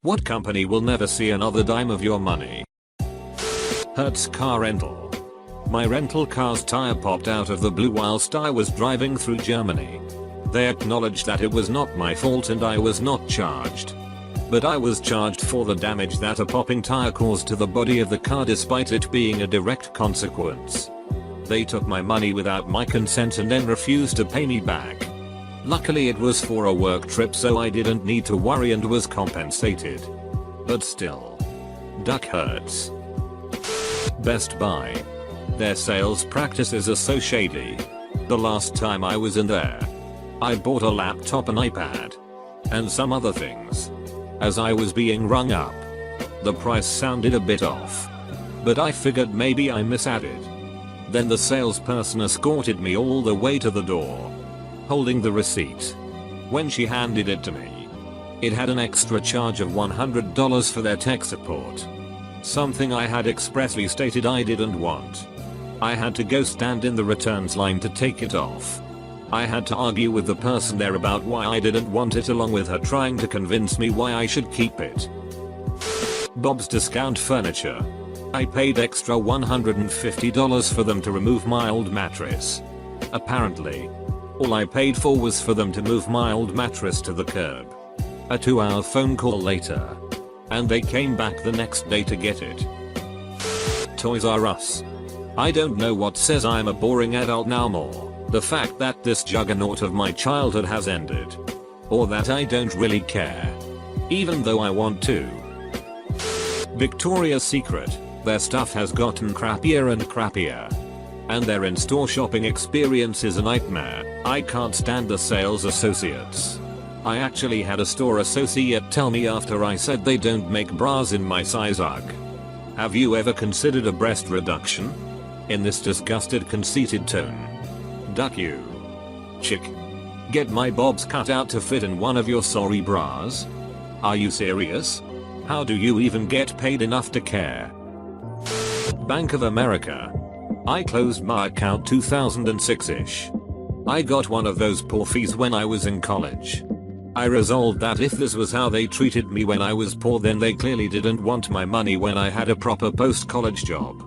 What company will never see another dime of your money? Hertz Car Rental. My rental car's tire popped out of the blue whilst I was driving through Germany. They acknowledged that it was not my fault and I was not charged. But I was charged for the damage that a popping tire caused to the body of the car despite it being a direct consequence. They took my money without my consent and then refused to pay me back. Luckily it was for a work trip so I didn't need to worry and was compensated. But still. Duck Hertz. Best Buy. Their sales practices are so shady. The last time I was in there, I bought a laptop, an iPad, and some other things. As I was being rung up, the price sounded a bit off, but I figured maybe I misadded. Then the salesperson escorted me all the way to the door, holding the receipt. When she handed it to me, it had an extra charge of $100 for their tech support. Something I had expressly stated I didn't want. I had to go stand in the returns line to take it off. I had to argue with the person there about why I didn't want it along with her trying to convince me why I should keep it. Bob's Discount Furniture. I paid extra $150 for them to remove my old mattress. Apparently, all I paid for was for them to move my old mattress to the curb. A 2-hour phone call later, and they came back the next day to get it. Toys R Us. I don't know what says I'm a boring adult now more. The fact that this juggernaut of my childhood has ended. Or that I don't really care. Even though I want to. Victoria's Secret. Their stuff has gotten crappier and crappier. And their in-store shopping experience is a nightmare. I can't stand the sales associates. I actually had a store associate tell me after I said they don't make bras in my size UGG. Have you ever considered a breast reduction? In this disgusted, conceited tone. Duck you. Chick. Get my bobs cut out to fit in one of your sorry bras? Are you serious? How do you even get paid enough to care? Bank of America. I closed my account 2006-ish. I got one of those poor fees when I was in college. I resolved that if this was how they treated me when I was poor, then they clearly didn't want my money when I had a proper post-college job.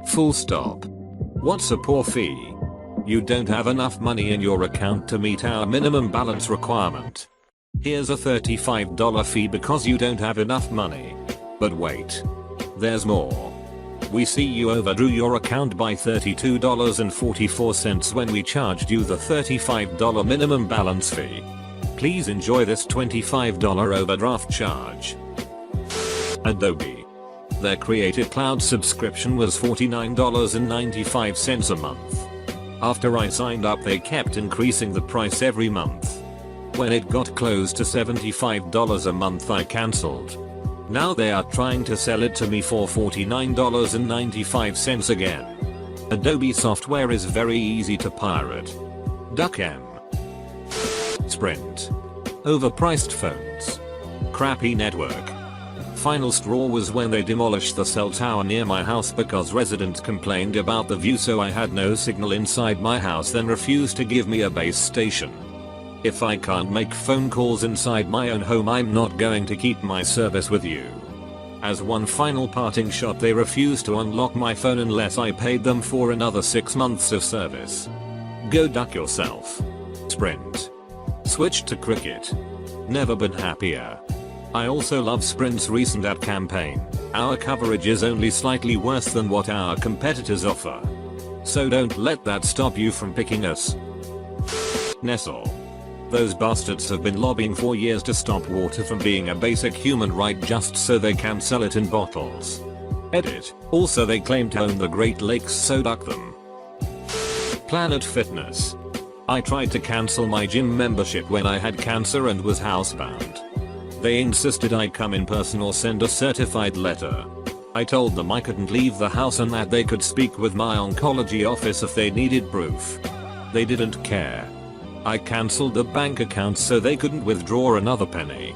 Full stop. What's a poor fee? You don't have enough money in your account to meet our minimum balance requirement. Here's a $35 fee because you don't have enough money. But wait. There's more. We see you overdrew your account by $32.44 when we charged you the $35 minimum balance fee. Please enjoy this $25 overdraft charge. Adobe. Their Creative Cloud subscription was $49.95 a month. After I signed up, they kept increasing the price every month. When it got close to $75 a month, I cancelled. Now they are trying to sell it to me for $49.95 again. Adobe software is very easy to pirate. DuckM. Sprint. Overpriced phones. Crappy network. Final straw was when they demolished the cell tower near my house because residents complained about the view, so I had no signal inside my house, then refused to give me a base station. If I can't make phone calls inside my own home, I'm not going to keep my service with you. As one final parting shot, they refused to unlock my phone unless I paid them for another 6 months of service. Go duck yourself. Sprint. Switched to Cricket. Never been happier. I also love Sprint's recent ad campaign. Our coverage is only slightly worse than what our competitors offer. So don't let that stop you from picking us. Nestle. Those bastards have been lobbying for years to stop water from being a basic human right just so they can sell it in bottles. Edit. Also they claim to own the Great Lakes, so duck them. Planet Fitness. I tried to cancel my gym membership when I had cancer and was housebound. They insisted I come in person or send a certified letter. I told them I couldn't leave the house and that they could speak with my oncology office if they needed proof. They didn't care. I cancelled the bank account so they couldn't withdraw another penny.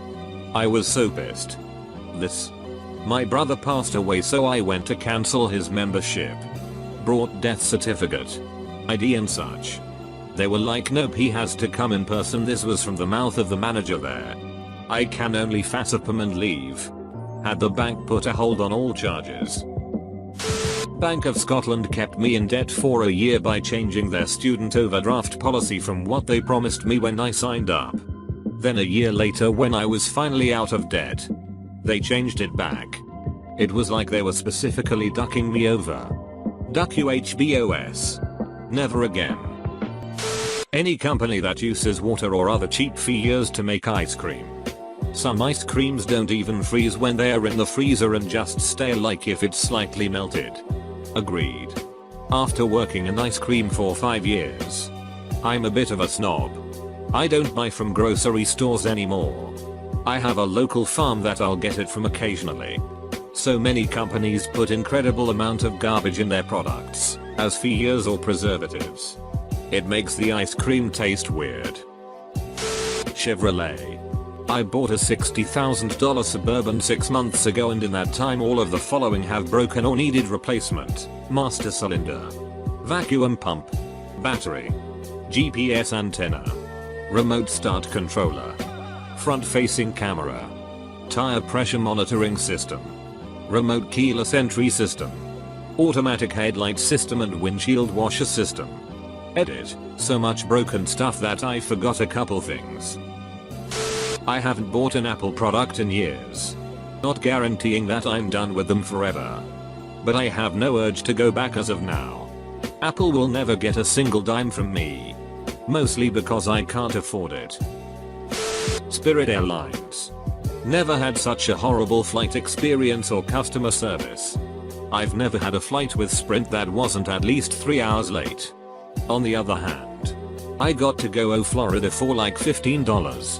I was so pissed. My brother passed away, so I went to cancel his membership. Brought death certificate, ID and such. They were like, nope, he has to come in person. This was from the mouth of the manager there. I can only fatsap 'em and leave. Had the bank put a hold on all charges. Bank of Scotland kept me in debt for a year by changing their student overdraft policy from what they promised me when I signed up. Then a year later, when I was finally out of debt, they changed it back. It was like they were specifically ducking me over. Duck UHBOS. Never again. Any company that uses water or other cheap figures to make ice cream. Some ice creams don't even freeze when they are in the freezer and just stay like if it's slightly melted. Agreed. After working in ice cream for 5 years, I'm a bit of a snob. I don't buy from grocery stores anymore. I have a local farm that I'll get it from occasionally. So many companies put incredible amount of garbage in their products, as fillers or preservatives. It makes the ice cream taste weird. Chevrolet. I bought a $60,000 Suburban 6 months ago, and in that time all of the following have broken or needed replacement: master cylinder, vacuum pump, battery, GPS antenna, remote start controller, front facing camera, tire pressure monitoring system, remote keyless entry system, automatic headlight system and windshield washer system. Edit. So much broken stuff that I forgot a couple things. I haven't bought an Apple product in years. Not guaranteeing that I'm done with them forever. But I have no urge to go back as of now. Apple will never get a single dime from me. Mostly because I can't afford it. Spirit Airlines. Never had such a horrible flight experience or customer service. I've never had a flight with Sprint that wasn't at least 3 hours late. On the other hand, I got to go to Florida for like $15.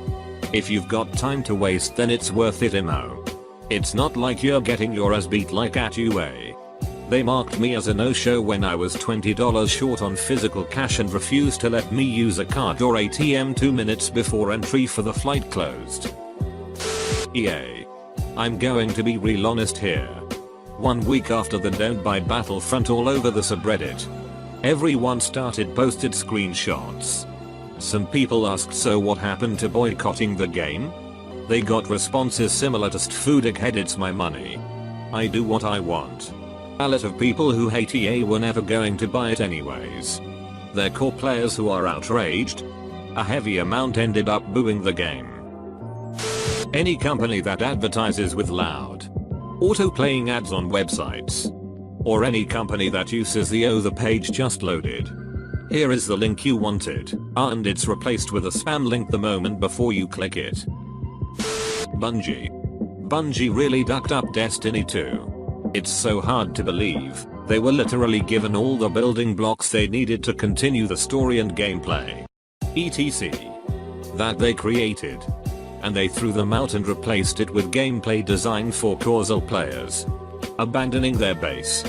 If you've got time to waste, then it's worth it, Mo. It's not like you're getting your ass beat like at UA. They marked me as a no-show when I was $20 short on physical cash and refused to let me use a card or ATM 2 minutes before entry for the flight closed. EA. I'm going to be real honest here. 1 week after the Don't Buy Battlefront all over the subreddit, everyone posted screenshots. Some people asked, so what happened to boycotting the game? They got responses similar to "Stfoodic head, it's my money. I do what I want." A lot of people who hate EA were never going to buy it anyways. They're core players who are outraged. A heavy amount ended up booing the game. Any company that advertises with loud, auto-playing ads on websites. Or any company that uses the page just loaded. Here is the link you wanted, and it's replaced with a spam link the moment before you click it. Bungie. Bungie really ducked up Destiny 2. It's so hard to believe, they were literally given all the building blocks they needed to continue the story and gameplay, etc. that they created. And they threw them out and replaced it with gameplay designed for casual players. Abandoning their base.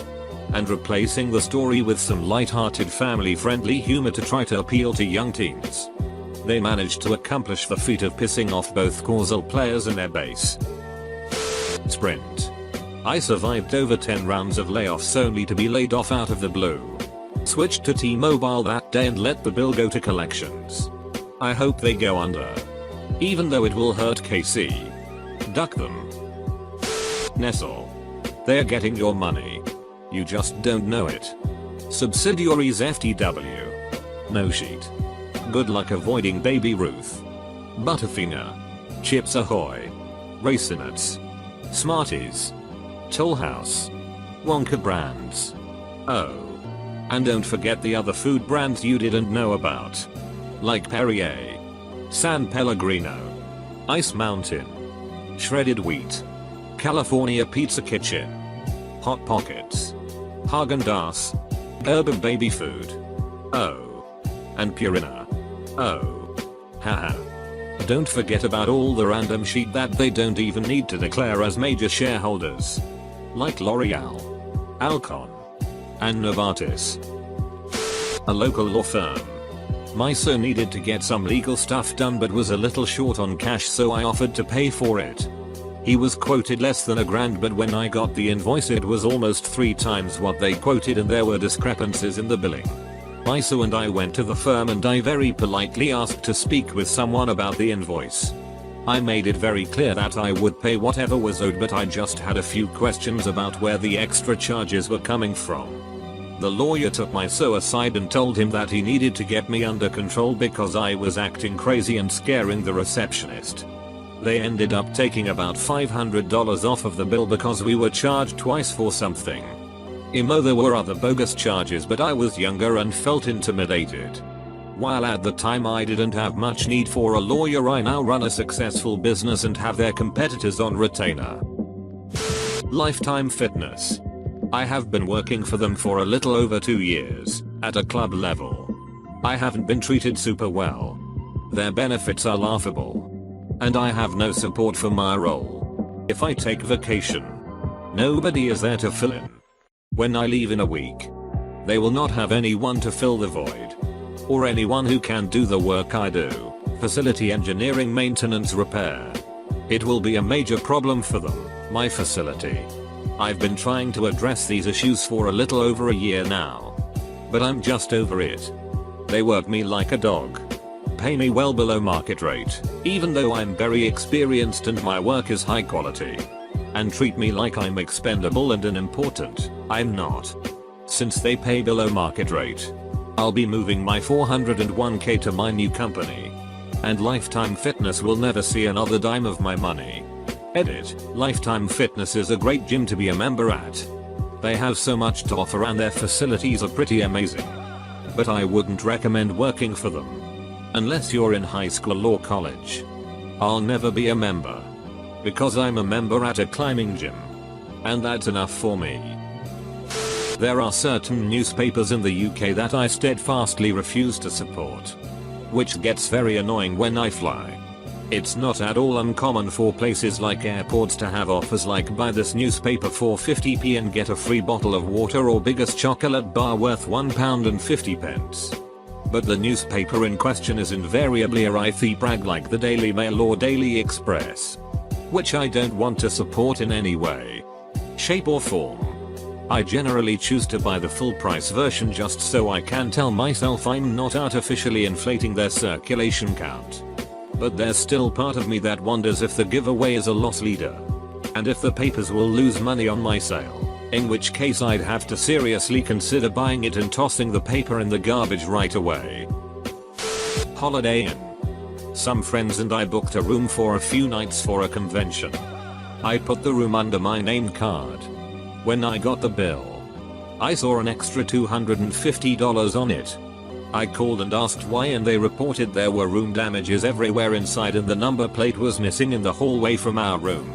And replacing the story with some light-hearted family-friendly humor to try to appeal to young teens. They managed to accomplish the feat of pissing off both casual players and their base. Sprint. I survived over 10 rounds of layoffs only to be laid off out of the blue. Switched to T-Mobile that day and let the bill go to collections. I hope they go under. Even though it will hurt KC. Duck them. Nestle. They're getting your money. You just don't know it. Subsidiaries FTW. No sheet. Good luck avoiding Baby Ruth. Butterfinger. Chips Ahoy. Racinuts. Smarties. Toll House. Wonka brands. Oh. And don't forget the other food brands you didn't know about. Like Perrier. San Pellegrino. Ice Mountain. Shredded Wheat. California Pizza Kitchen. Hot Pockets. Häagen-Dazs. Urban Baby Food. Oh. And Purina. Oh. Haha. Don't forget about all the random shit that they don't even need to declare as major shareholders. Like L'Oreal. Alcon. And Novartis. A local law firm. My son needed to get some legal stuff done but was a little short on cash, so I offered to pay for it. He was quoted less than $1,000, but when I got the invoice it was almost 3 times what they quoted and there were discrepancies in the billing. My son and I went to the firm and I very politely asked to speak with someone about the invoice. I made it very clear that I would pay whatever was owed, but I just had a few questions about where the extra charges were coming from. The lawyer took my so aside and told him that he needed to get me under control because I was acting crazy and scaring the receptionist. They ended up taking about $500 off of the bill because we were charged twice for something. There were other bogus charges, but I was younger and felt intimidated. While at the time I didn't have much need for a lawyer, I now run a successful business and have their competitors on retainer. Lifetime Fitness. I have been working for them for a little over 2 years, at a club level. I haven't been treated super well. Their benefits are laughable. And I have no support for my role. If I take vacation, nobody is there to fill in. When I leave in a week, they will not have anyone to fill the void. Or anyone who can do the work I do. Facility engineering, maintenance, repair. It will be a major problem for them, my facility. I've been trying to address these issues for a little over a year now. But I'm just over it. They work me like a dog. Pay me well below market rate, even though I'm very experienced and my work is high quality. And treat me like I'm expendable and unimportant. I'm not. Since they pay below market rate, I'll be moving my 401k to my new company. And Lifetime Fitness will never see another dime of my money. Edit. Lifetime Fitness is a great gym to be a member at. They have so much to offer and their facilities are pretty amazing. But I wouldn't recommend working for them. Unless you're in high school or college. I'll never be a member. Because I'm a member at a climbing gym. And that's enough for me. There are certain newspapers in the UK that I steadfastly refuse to support. Which gets very annoying when I fly. It's not at all uncommon for places like airports to have offers like buy this newspaper for 50p and get a free bottle of water or biggest chocolate bar worth £1.50. But the newspaper in question is invariably a writhy brag like the Daily Mail or Daily Express. Which I don't want to support in any way, shape or form. I generally choose to buy the full price version just so I can tell myself I'm not artificially inflating their circulation count. But there's still part of me that wonders if the giveaway is a loss leader. And if the papers will lose money on my sale. In which case I'd have to seriously consider buying it and tossing the paper in the garbage right away. Holiday Inn. Some friends and I booked a room for a few nights for a convention. I put the room under my name card. When I got the bill, I saw an extra $250 on it. I called and asked why and they reported there were room damages everywhere inside and the number plate was missing in the hallway from our room.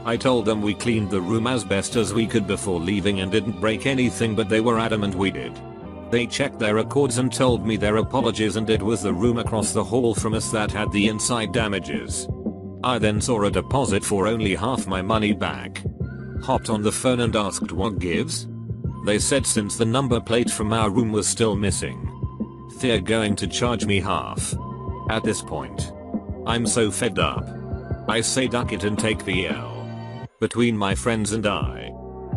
I told them we cleaned the room as best as we could before leaving and didn't break anything, but they were adamant we did. They checked their records and told me their apologies and it was the room across the hall from us that had the inside damages. I then saw a deposit for only half my money back. Hopped on the phone and asked what gives. They said since the number plate from our room was still missing, they're going to charge me half. At this point, I'm so fed up. I say duck it and take the L. Between my friends and I,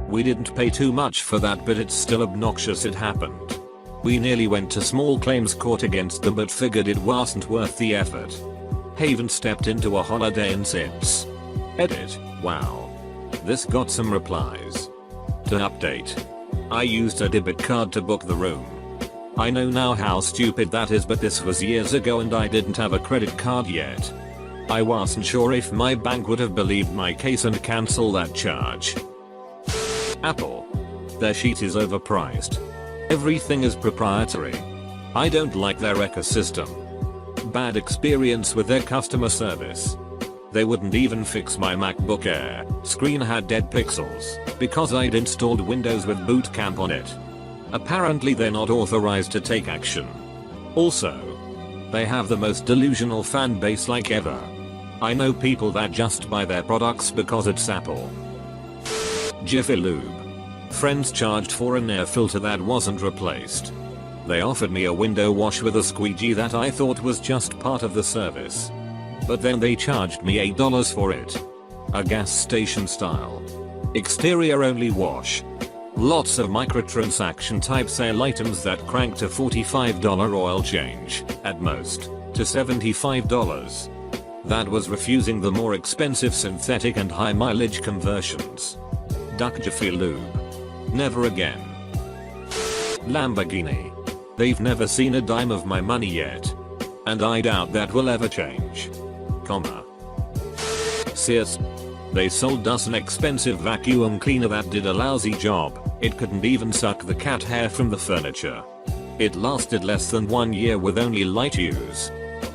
we didn't pay too much for that, but it's still obnoxious it happened. We nearly went to small claims court against them but figured it wasn't worth the effort. Haven't stepped into a Holiday Inn since. Edit. Wow. This got some replies. To update. I used a debit card to book the room. I know now how stupid that is, but this was years ago and I didn't have a credit card yet. I wasn't sure if my bank would have believed my case and cancel that charge. Apple. Their sheet is overpriced. Everything is proprietary. I don't like their ecosystem. Bad experience with their customer service. They wouldn't even fix my MacBook Air. Screen had dead pixels because I'd installed Windows with Boot Camp on it. Apparently they're not authorized to take action. Also, they have the most delusional fan base like ever. I know people that just buy their products because it's Apple. Jiffy Lube. Friends charged for an air filter that wasn't replaced. They offered me a window wash with a squeegee that I thought was just part of the service. But then they charged me $8 for it. A gas station style. Exterior only wash. Lots of microtransaction type sale items that crank to $45 oil change, at most, to $75. That was refusing the more expensive synthetic and high mileage conversions. Duck Jiffy Lube. Never again. Lamborghini. They've never seen a dime of my money yet. And I doubt that will ever change. Sears. They sold us an expensive vacuum cleaner that did a lousy job. It couldn't even suck the cat hair from the furniture. It lasted less than 1 year with only light use.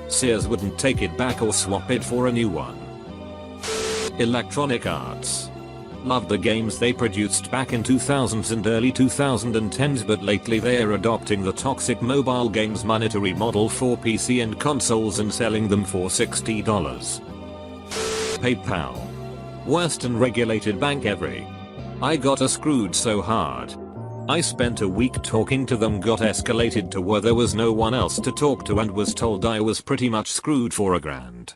Sears wouldn't take it back or swap it for a new one. Electronic Arts. Loved the games they produced back in 2000s and early 2010s, but lately they are adopting the toxic mobile games monetary model for PC and consoles and selling them for $60. PayPal. Worst unregulated bank ever. I got screwed so hard. I spent a week talking to them, got escalated to where there was no one else to talk to, and was told I was pretty much screwed for $1,000.